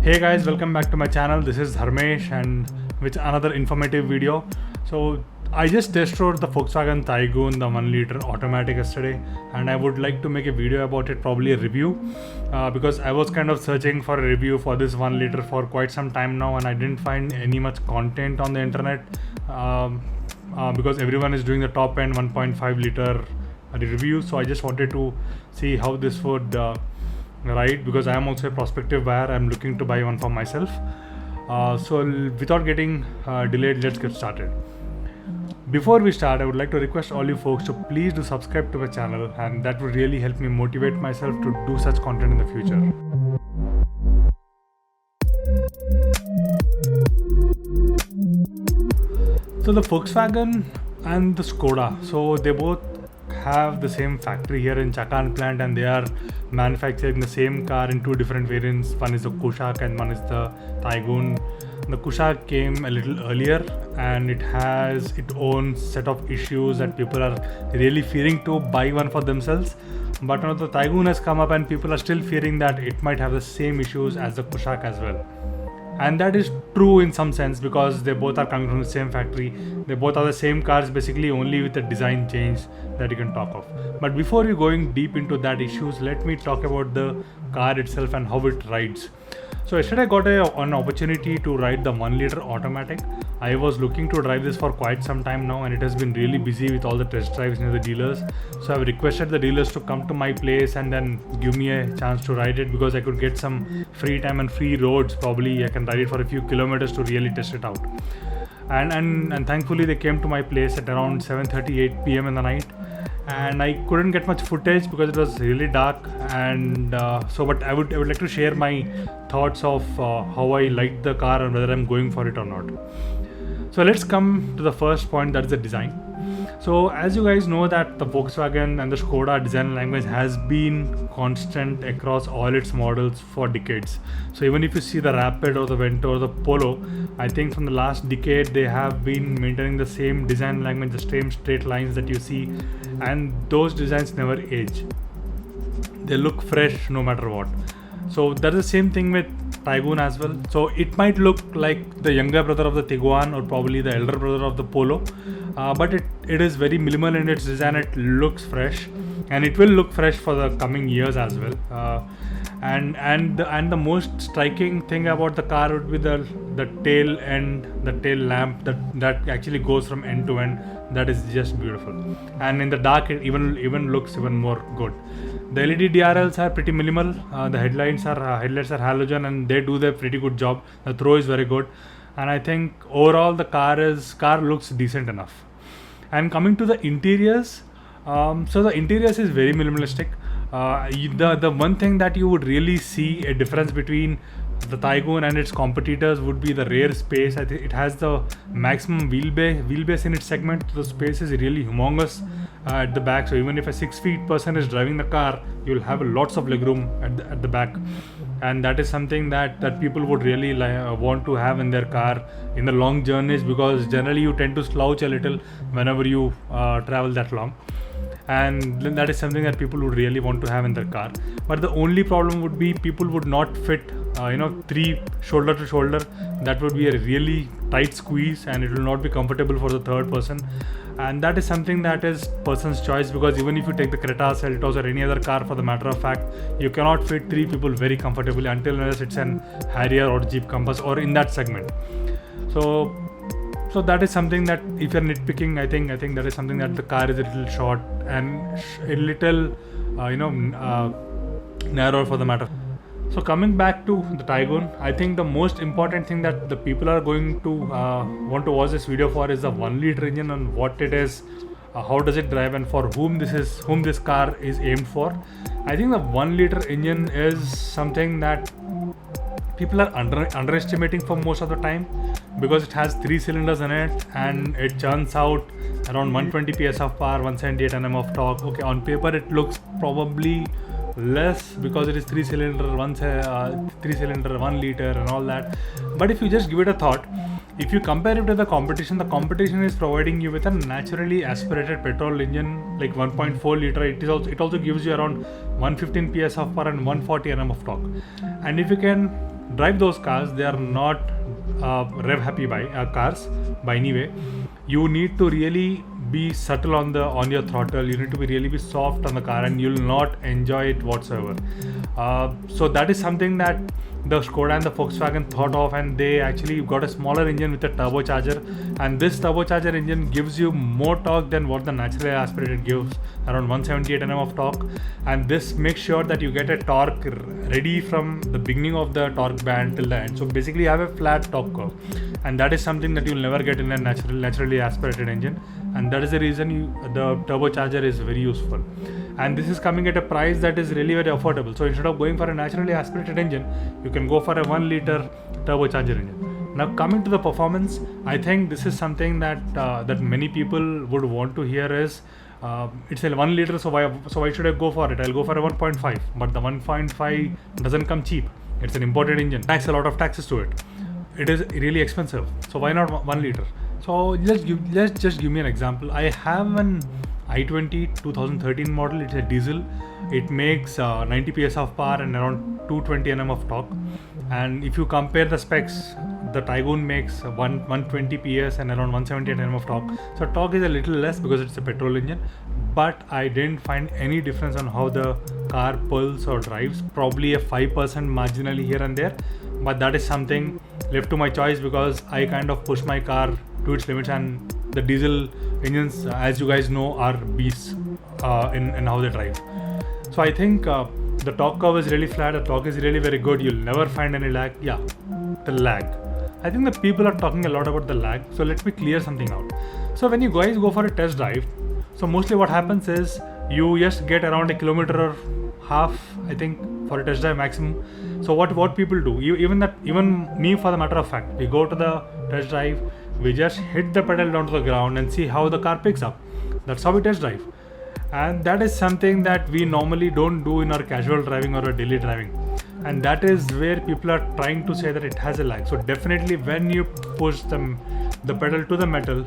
Hey guys, welcome back to my channel. This is Dharmesh and with another informative video. So I just test rode the Volkswagen Taygun, the 1 liter automatic yesterday, and I would like to make a video about it, probably a review, because I was kind of searching for a review for this 1 liter for quite some time now, and I didn't find any much content on the internet, because everyone is doing the top end 1.5 liter review. So I just wanted to see how this would ride, because I am also a prospective buyer. I'm looking to buy one for myself. So without getting delayed, let's get started. Before we start, I would like to request all you folks to please do subscribe to my channel, and that would really help me motivate myself to do such content in the future. So the Volkswagen and the Skoda, so they both have the same factory here in Chakan plant, and they are manufacturing the same car in two different variants. One is the Kushaq and one is the Taygun. The Kushaq came a little earlier, and it has its own set of issues that people are really fearing to buy one for themselves. But now the Taygun has come up, and people are still fearing that it might have the same issues as the Kushaq as well. And that is true in some sense, because they both are coming from the same factory. They both are the same cars, basically, only with a design change that you can talk of. But before we going deep into that issues, let me talk about the car itself and how it rides. So yesterday I got an opportunity to ride the 1 liter automatic. I was looking to drive this for quite some time now, and it has been really busy with all the test drives near the dealers. So I've requested the dealers to come to my place and then give me a chance to ride it, because I could get some free time and free roads. Probably I can ride it for a few kilometers to really test it out. And thankfully they came to my place at around 7:38 p.m. in the night, and I couldn't get much footage because it was really dark. And but I would like to share my thoughts of how I liked the car and whether I'm going for it or not. So let's come to the first point, that's the design. So as you guys know that the Volkswagen and the Skoda design language has been constant across all its models for decades. So even if you see the Rapid or the Vento or the Polo, I think from the last decade they have been maintaining the same design language, the same straight lines that you see, and those designs never age. They look fresh no matter what. So that's the same thing with Taygun as well. So it might look like the younger brother of the Tiguan or probably the elder brother of the Polo, but it is very minimal in its design. It looks fresh, and it will look fresh for the coming years as well. And the most striking thing about the car would be the tail end, the tail lamp that actually goes from end to end. That is just beautiful, and in the dark it even looks even more good. The LED DRLs are pretty minimal. The headlights are halogen, and they do their pretty good job. The throw is very good, and I think overall the car looks decent enough. And coming to the interiors, so the interiors is very minimalistic. The one thing that you would really see a difference between the Taygun and its competitors would be the rear space. I think it has the maximum wheelbase in its segment. The space is really humongous at the back. So even if a 6 feet person is driving the car, you'll have lots of legroom at the back, and that is something that people would really want to have in their car in the long journeys, because generally you tend to slouch a little whenever you travel that long. And that is something that people would really want to have in their car. But the only problem would be people would not fit 3 shoulder to shoulder. That would be a really tight squeeze, and it will not be comfortable for the third person. And that is something that is person's choice, because even if you take the Creta, Seltos or any other car for the matter of fact, you cannot fit 3 people very comfortably until unless it's an Harrier or Jeep Compass or in that segment. So that is something that if you're nitpicking, I think that is something that the car is a little short and a little narrow for the matter. So coming back to the Taygun, I think the most important thing that the people are going to want to watch this video for is the 1 liter engine and what it is, how does it drive, and for whom this car is aimed for. I think the 1 liter engine is something that people are underestimating for most of the time, because it has 3 cylinders in it and it churns out around 120 PS of power, 178 Nm of torque. Okay, on paper it looks probably less because it is 3 cylinder 1 liter and all that, but if you just give it a thought, if you compare it to the competition is providing you with a naturally aspirated petrol engine like 1.4 liter. It also gives you around 115 PS of power and 140 Nm of torque. And if you can drive those cars, they are not rev happy cars by any way. You need to really be subtle on your throttle. You need to really be soft on the car, and you'll not enjoy it whatsoever. So that is something that the Skoda and the Volkswagen thought of, and they actually got a smaller engine with a turbocharger, and this turbocharger engine gives you more torque than what the naturally aspirated gives, around 178 Nm of torque. And this makes sure that you get a torque ready from the beginning of the torque band till the end. So basically you have a flat torque curve, and that is something that you'll never get in a naturally aspirated engine, and that is the reason the turbocharger is very useful. And this is coming at a price that is really very affordable. So instead of going for a naturally aspirated engine, you can go for a 1 liter turbocharger engine. Now coming to the performance, I think this is something that many people would want to hear is it's a 1 liter, so why should I go for it? I'll go for a 1.5, but the 1.5 doesn't come cheap. It's an imported engine, adds a lot of taxes to it. It is really expensive, so why not 1 liter? So let's just give me an example. I have an i20 2013 model. It's a diesel. It makes 90 PS of power and around 220 Nm of torque. And if you compare the specs, the Taygun makes 120 PS and around 178 Nm of torque. So torque is a little less because it's a petrol engine, but I didn't find any difference on how the car pulls or drives. Probably a 5% marginally here and there, but that is something left to my choice because I kind of push my car to its limits, and the diesel engines, as you guys know, are beasts in how they drive. So I think the torque curve is really flat, the torque is really very good, you'll never find any lag. Yeah, the lag. I think the people are talking a lot about the lag, so let me clear something out. So when you guys go for a test drive, so mostly what happens is you just get around a kilometer or half, I think, for a test drive maximum. So what people do, even me for the matter of fact, we go to the test drive, we just hit the pedal down to the ground and see how the car picks up. That's how we test drive. And that is something that we normally don't do in our casual driving or our daily driving. And that is where people are trying to say that it has a lag. So definitely when you push the pedal to the metal,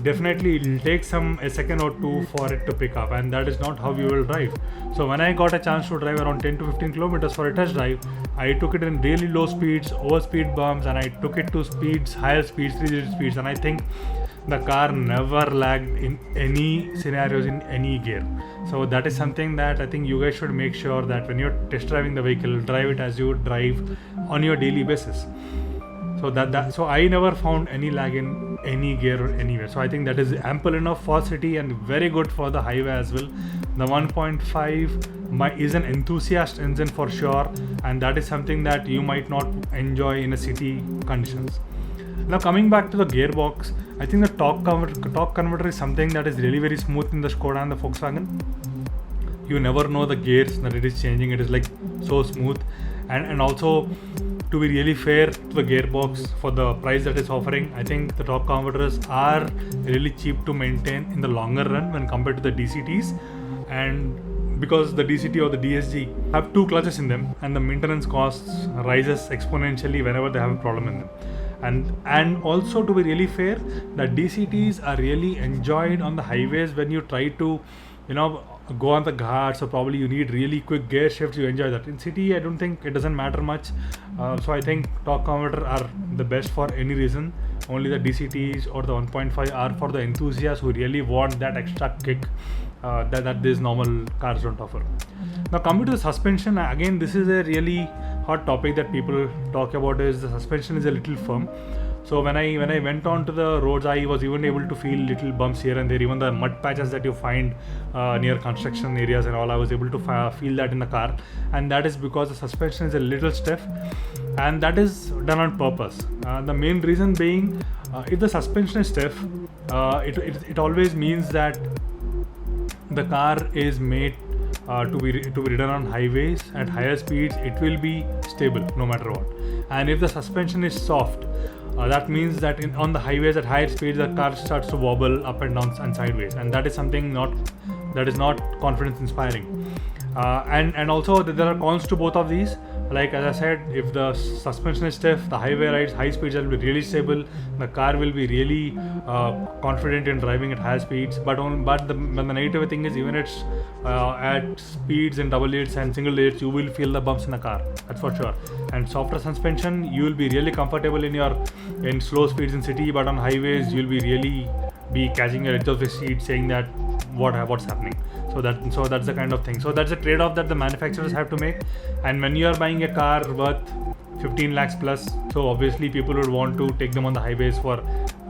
definitely it will take a second or two for it to pick up, and that is not how you will drive. So when I got a chance to drive around 10 to 15 kilometers for a test drive, I took it in really low speeds, over speed bumps, and I took it to higher speeds, 3-digit speeds, and I think the car never lagged in any scenarios in any gear. So that is something that I think you guys should make sure that when you're test driving the vehicle, drive it as you drive on your daily basis. So I never found any lag in any gear or anywhere. So I think that is ample enough for city and very good for the highway as well. The 1.5 is an enthusiast engine for sure, and that is something that you might not enjoy in a city conditions. Now coming back to the gearbox, I think the torque converter is something that is really very smooth in the Skoda and the Volkswagen. You never know the gears that it is changing. It is like so smooth, and also, to be really fair to the gearbox for the price that it's offering, I think the torque converters are really cheap to maintain in the longer run when compared to the DCTs. And because the DCT or the DSG have 2 clutches in them, and the maintenance costs rises exponentially whenever they have a problem in them. And also, to be really fair, the DCTs are really enjoyed on the highways when you try to, go on the ghats, or probably you need really quick gear shifts. You enjoy that. In city, I don't think it doesn't matter much. So I think torque converter are the best for any reason. Only the DCTs or the 1.5 are for the enthusiasts who really want that extra kick that these normal cars don't offer. Now coming to the suspension, again this is a really hot topic that people talk about. Is the suspension is a little firm. So when I went on to the roads, I was even able to feel little bumps here and there. Even the mud patches that you find near construction areas and all, I was able to feel that in the car, and that is because the suspension is a little stiff, and that is done on purpose. The main reason being, if the suspension is stiff, it always means that the car is made to be ridden on highways at higher speeds. It will be stable no matter what. And if the suspension is soft, that means that on the highways at higher speeds, the car starts to wobble up and down and sideways, and that is something that is not confidence inspiring. And also there are cons to both of these. Like as I said, if the suspension is stiff, the highway rides, high speeds will be really stable. The car will be really confident in driving at high speeds. But the negative thing is, even it's at speeds in double digits and single digits, you will feel the bumps in the car. That's for sure. And softer suspension, you will be really comfortable in slow speeds in city, but on highways you'll be really catching your edge of the seat, saying that what's happening. So that's the kind of thing. So that's a trade-off that the manufacturers have to make. And when you are buying a car worth 15 lakhs plus, so obviously people would want to take them on the highways for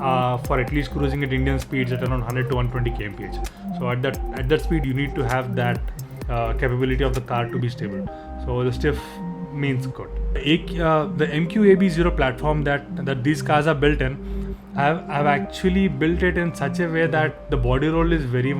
at least cruising at Indian speeds at around 100 to 120 kmph. So at that speed, you need to have that capability of the car to be stable. So the stiff means good. The MQAB0 platform that these cars are built in, I've actually built it in such a way that the body roll is very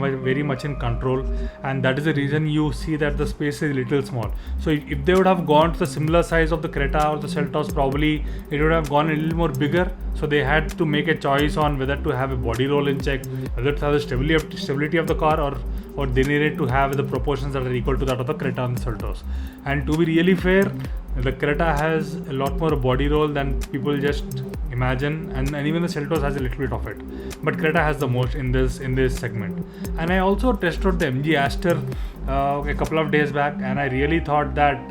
much in control, and that is the reason you see that the space is little small. So if they would have gone to the similar size of the Creta or the Seltos, probably it would have gone a little more bigger. So they had to make a choice on whether to have a body roll in check, whether to have the stability of the car, or they needed to have the proportions that are equal to that of the Creta and the Seltos. And to be really fair, the Creta has a lot more body roll than people just imagine, and even the Seltos has a little bit of it, but Creta has the most in this segment. And I also tested the MG Aster a couple of days back, and I really thought that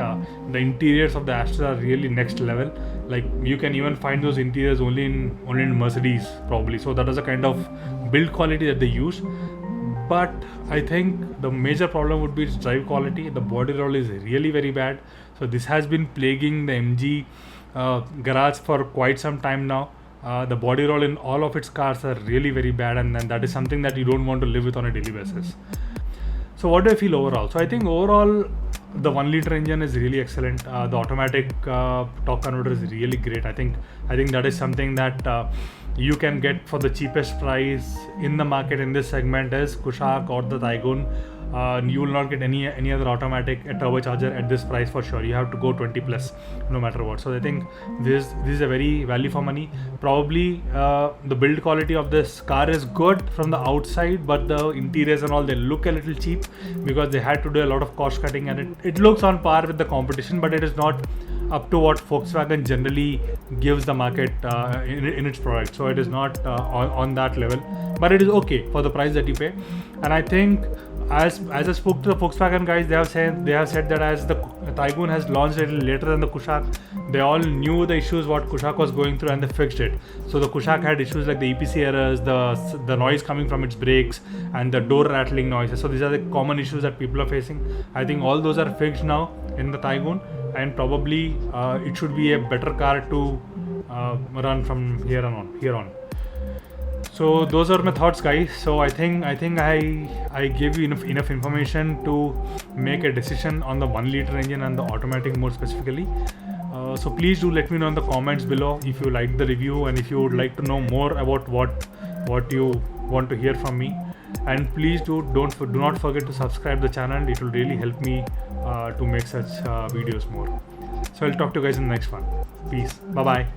the interiors of the Aster are really next level. Like, you can even find those interiors only in Mercedes probably. So that is the kind of build quality that they use. But I think the major problem would be its drive quality. The body roll is really very bad. So this has been plaguing the MG garage for quite some time now. The body roll in all of its cars are really very bad, and that is something that you don't want to live with on a daily basis. So what do I feel overall? So I think overall the 1 liter engine is really excellent. The automatic torque converter is really great. I think that is something that you can get for the cheapest price in the market in this segment is Kushaq or the Taygun. You will not get any other automatic turbocharger at this price for sure. You have to go 20 plus no matter what. So I think this is a very value for money. Probably the build quality of this car is good from the outside, but the interiors and all, they look a little cheap because they had to do a lot of cost cutting, and it looks on par with the competition, but it is not up to what Volkswagen generally gives the market in its product. So it is not on that level, but it is okay for the price that you pay. And I think as I spoke to the Volkswagen guys, they have said that as the Taygun has launched a little later than the Kushaq, they all knew the issues what Kushaq was going through and they fixed it. So the Kushaq had issues like the EPC errors, the noise coming from its brakes, and the door rattling noises. So these are the common issues that people are facing. I think all those are fixed now in the Taygun, and probably it should be a better car to run from here on. So those are my thoughts, guys. So I think I gave you enough information to make a decision on the 1 liter engine and the automatic mode specifically. So please do let me know in the comments below if you liked the review and if you would like to know more about what you want to hear from me. And please do not forget to subscribe the channel. It will really help me to make such videos more. So I'll talk to you guys in the next one. Peace. Bye bye.